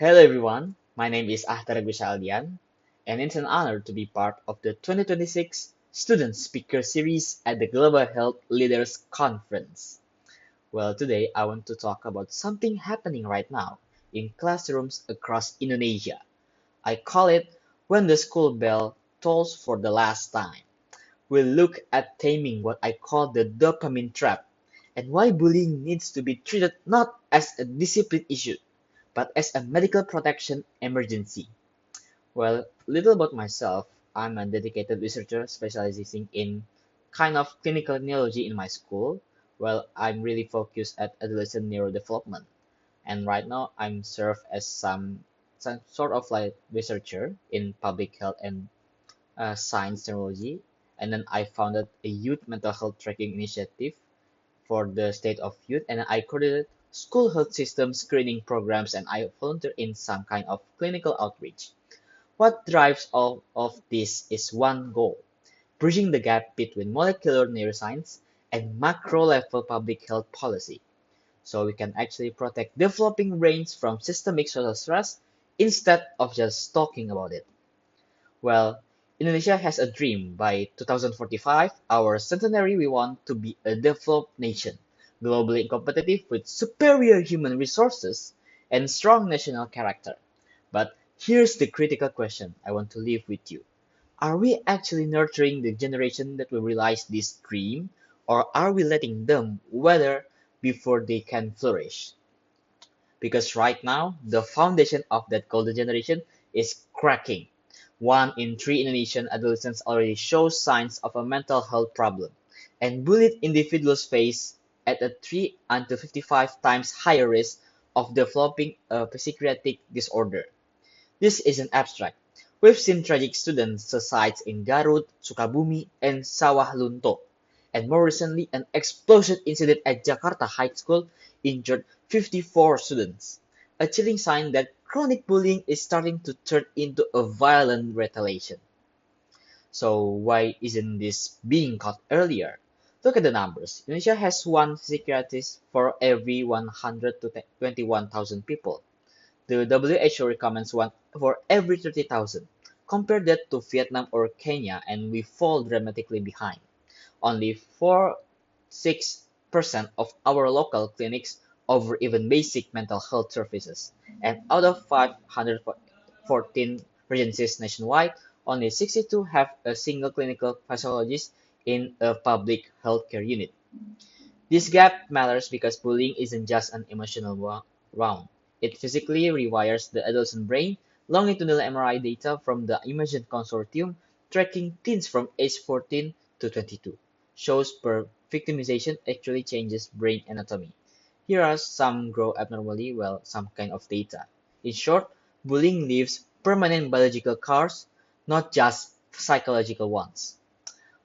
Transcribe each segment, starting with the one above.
Hello everyone, my name is Ahtar Gushaldian, and it's an honor to be part of the 2026 Student Speaker Series at the Global Health Leaders Conference. Well, today I want to talk about something happening right now in classrooms across Indonesia. I call it When the School Bell Tolls for the Last Time. We'll look at taming what I call the dopamine trap and why bullying needs to be treated not as a discipline issue but as a medical protection emergency. Well, little about myself. I'm a dedicated researcher specializing in kind of clinical neurology in my school. Well, I'm really focused at adolescent neurodevelopment. And right now, I'm served as some sort of like researcher in public health and science neurology. And then I founded a youth mental health tracking initiative for the state of youth, and I coordinated school health system screening programs, and I volunteer in some kind of clinical outreach. What drives all of this is one goal: bridging the gap between molecular neuroscience and macro level public health policy, so we can actually protect developing brains from systemic social stress instead of just talking about it. Well, Indonesia has a dream. By 2045, our centenary, we want to be a developed nation, globally competitive with superior human resources and strong national character. But here's the critical question I want to leave with you. Are we actually nurturing the generation that will realize this dream, or are we letting them wither before they can flourish? Because right now, the foundation of that golden generation is cracking. One in three Indonesian adolescents already shows signs of a mental health problem, and bullied individuals face at a 3 until 55 times higher risk of developing a psychiatric disorder. This isn't abstract. We've seen tragic student suicides in Garut, Sukabumi, and Sawah Lunto, and more recently, an explosion incident at Jakarta High School injured 54 students, a chilling sign that chronic bullying is starting to turn into a violent retaliation. So why isn't this being caught earlier? Look at the numbers. Indonesia has one psychiatrist for every 100 to 21,000 people. The WHO recommends one for every 30,000. Compare that to Vietnam or Kenya, and we fall dramatically behind. Only 4-6% of our local clinics offer even basic mental health services, and out of 514 regencies nationwide, only 62 have a single clinical physiologist in a public healthcare unit. This gap matters because bullying isn't just an emotional wound. It physically rewires the adolescent brain. Longitudinal MRI data from the Imagine Consortium tracking teens from age 14 to 22 shows per victimization actually changes brain anatomy. Here are some grow abnormally, well, some kind of data. In short, bullying leaves permanent biological scars, not just psychological ones.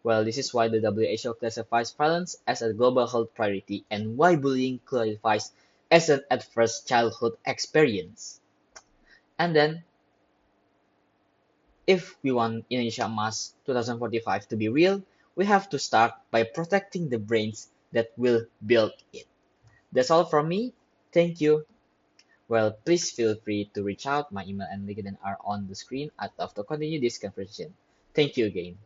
Well, this is why the WHO classifies violence as a global health priority and why bullying qualifies as an adverse childhood experience. And then, if we want Indonesia Emas 2045 to be real, we have to start by protecting the brains that will build it. That's all from me. Thank you. Well, please feel free to reach out. My email and LinkedIn are on the screen. I'd love to continue this conversation. Thank you again.